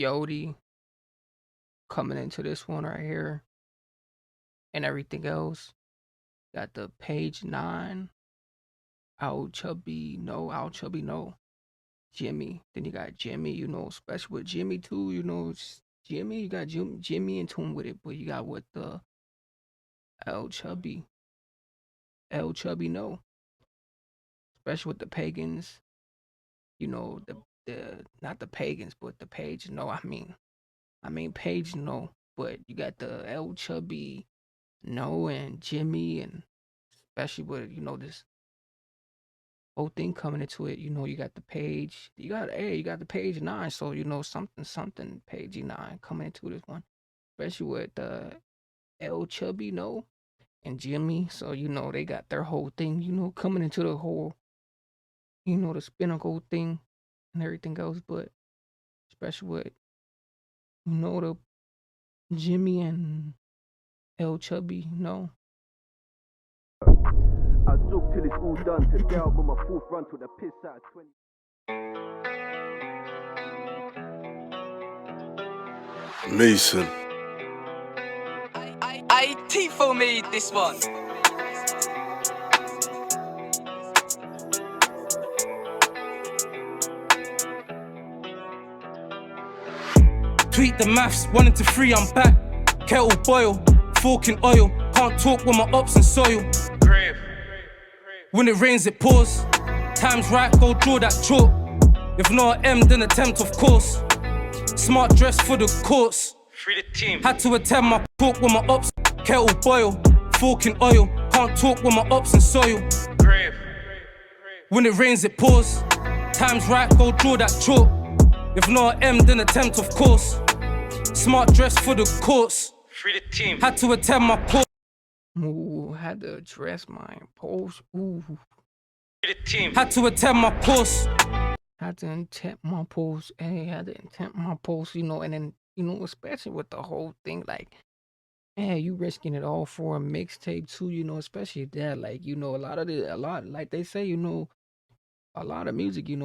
Yodi coming into this one right here and everything else. Got the page 9, Alchubbino, Jimmy. Then you got Jimmy, especially with Jimmy too, Jimmy, you got Jimmy in tune with it, but you got what the El Chubby, El Chubby no, especially with the pagans, the not the pagans, but the page no, I mean page no, but you got the El Chubby no and Jimmy and especially with this whole thing coming into it, you got the page, you got the page 9, so something page 9 coming into this one, especially with El Chubby no and Jimmy. So they got their whole thing, coming into the whole, the spinnacle thing and everything else. But especially with the Jimmy and El Chubby, I joke till it's all done. To get out with my fourth run to the piss out of 20. Mason. I Tifo made this one. Tweet the maths, 1 into 3, I'm back. Kettle boil, fork in oil. Can't talk with my ops and soil. Grave. When it rains, it pours. Time's right, go draw that chalk. If not M, then attempt, of course. Smart dress for the courts. Free the team. Had to attend my talk with my ops. Kettle boil, fork in oil. Can't talk with my ops and soil. Grave. When it rains, it pours. Time's right, go draw that chalk. If not M, then attempt, of course. Smart dress for the courts. Free the team. Had to attend my course. Ooh, had to address my post. Ooh, Free the team. Had to attend my course. had to intent my post. Hey, had to intent my post. And then especially with the whole thing, like, hey, you risking it all for a mixtape too. Especially that, like, a lot, like they say, a lot of music, it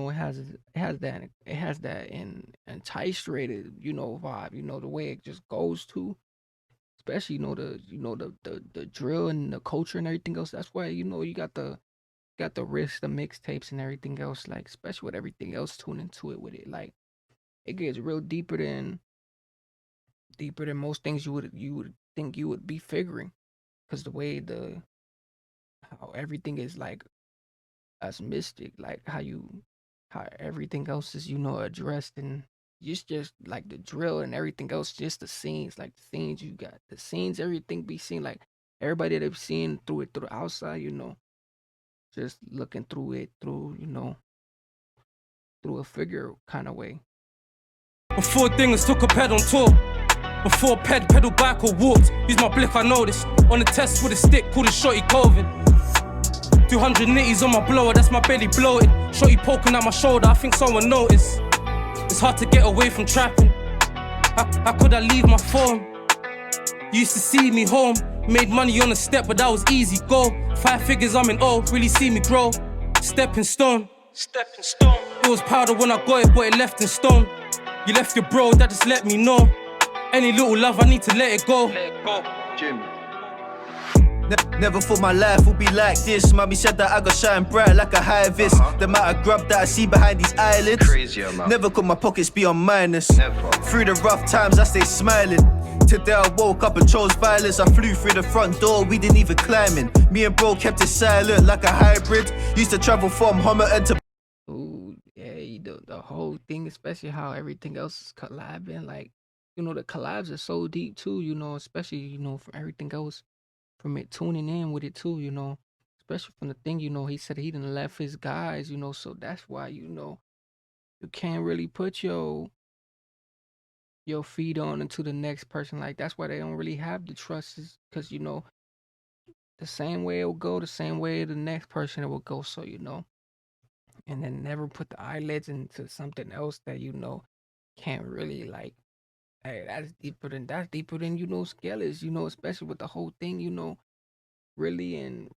has that enticed-rated, vibe, the way it just goes to, especially the drill and the culture and everything else. That's why you got the risk, the mixtapes and everything else, like especially with everything else tuned into it with it, like it gets real deeper than most things you would think you would be figuring, because the way how everything is like as mystic, like how everything else is, addressed, and just like the drill and everything else, just the scenes, like the scenes you got, the scenes, everything be seen, like everybody that have seen through the outside, just looking through it through a figure kind of way. Before dingers took a ped on tour. Before pedal bike or walked. Use my blick, I noticed. On the test with a stick, called it shorty COVID. 200 nitties on my blower, that's my belly bloated. Shorty poking at my shoulder, I think someone noticed. It's hard to get away from trapping. How could I leave my phone? You used to see me home. Made money on the step, but that was easy go. 5 figures, I'm in O, really see me grow. Stepping stone. Stepping stone. It was powder when I got it, but it left in stone. You left your bro, that just let me know. Any little love, I need to let it go. Let it go. Jim. Never thought my life would be like this. Mommy said that I got shine bright like a high vis. The amount of grub that I see behind these eyelids. Crazy amount. Never could my pockets be on minus. Never. Through the rough times I stay smiling. Today I woke up and chose violence. I flew through the front door, we didn't even climb in. Me and bro kept it silent like a hybrid. Used to travel from Homerton to Ooh, yeah, the whole thing, especially how everything else is collabing, like, the collabs are so deep too, especially, from everything else, from it tuning in with it too, especially from the thing, he said he didn't left his guys, so that's why, you can't really put your feet on into the next person. Like, that's why they don't really have the trust, is because, the same way it will go, the same way the next person it will go, so, and then never put the eyelids into something else that, can't really, like, hey, that's deeper than Skellis, especially with the whole thing, really in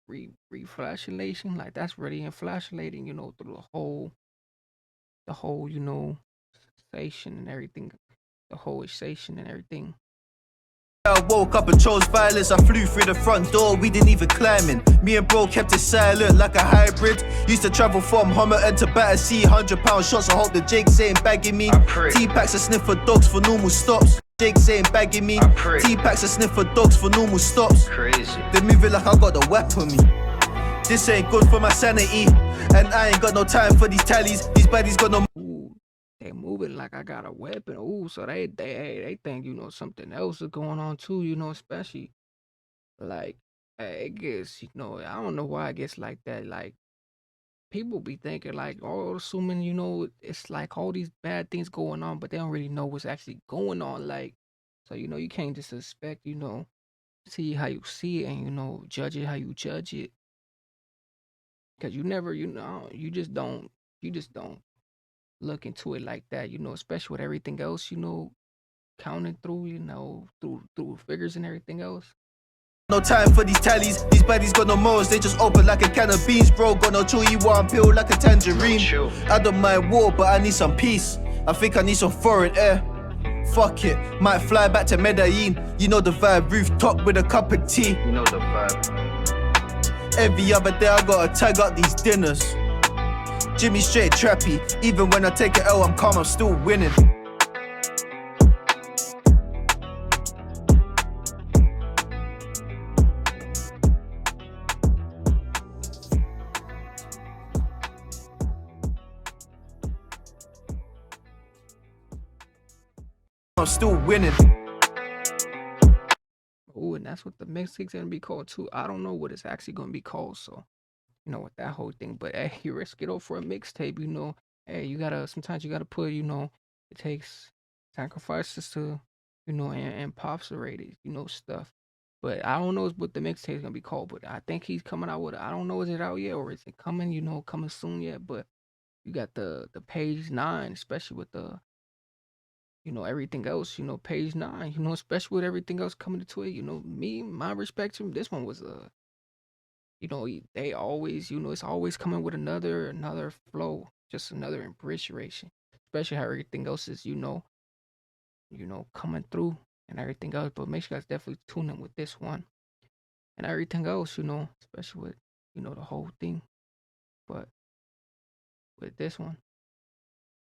reflashionation, like that's really inflashionating, through the whole station and everything. the whole station and everything. I woke up and chose violence. I flew through the front door, we didn't even climb in. Me and bro kept it silent like a hybrid. Used to travel from Homerton to Battersea. 100-pound shots, I hope the Jake's ain't bagging me. T-packs a sniff for dogs for normal stops. Jake's ain't bagging me. T-packs a sniff for dogs for normal stops. Crazy. They moving like I got the whip on me. This ain't good for my sanity, and I ain't got no time for these tallies. These baddies got no. Ooh, they moving like I got a weapon. Ooh, so they think, you know, something else is going on too, you know, especially like it gets, you know, I don't know why it gets like that. Like people be thinking like, oh, assuming, you know, it's like all these bad things going on, but they don't really know what's actually going on. Like, so you know, you can't just suspect, you know, see how you see it and you know, judge it how you judge it. Cause you never, you know, you just don't look into it like that, you know, especially with everything else, you know, counting through, you know, through figures and everything else. No time for these tallies. These baddies got no morals, they just open like a can of beans, bro. Got no chewy one pill like a tangerine. Chill. I don't mind war, but I need some peace. I think I need some foreign air. Fuck it, might fly back to Medellin. You know the vibe, rooftop with a cup of tea. You know the vibe. Every other day I gotta tag up these dinners. Jimmy straight trappy. Even when I take an L, I'm calm, I'm still winning. I'm still winning. Oh, and that's what the mixtape's gonna be called too. I don't know what it's actually gonna be called, so you know, with that whole thing. But hey, you risk it all for a mixtape, you know. Hey, you gotta sometimes you gotta put, you know, it takes sacrifices to, you know, and pops rated, you know, stuff. But I don't know what the mixtape's gonna be called, but I think he's coming out with I don't know, is it out yet or is it coming, you know, coming soon yet? But you got the page 9, especially with the you know, everything else, you know, page 9, you know, especially with everything else coming to it, you know, my respect to him, this one was you know, they always, you know, it's always coming with another flow, just another appreciation, especially how everything else is, you know, coming through and everything else. But make sure you guys definitely tune in with this one and everything else, you know, especially with, you know, the whole thing. But with this one.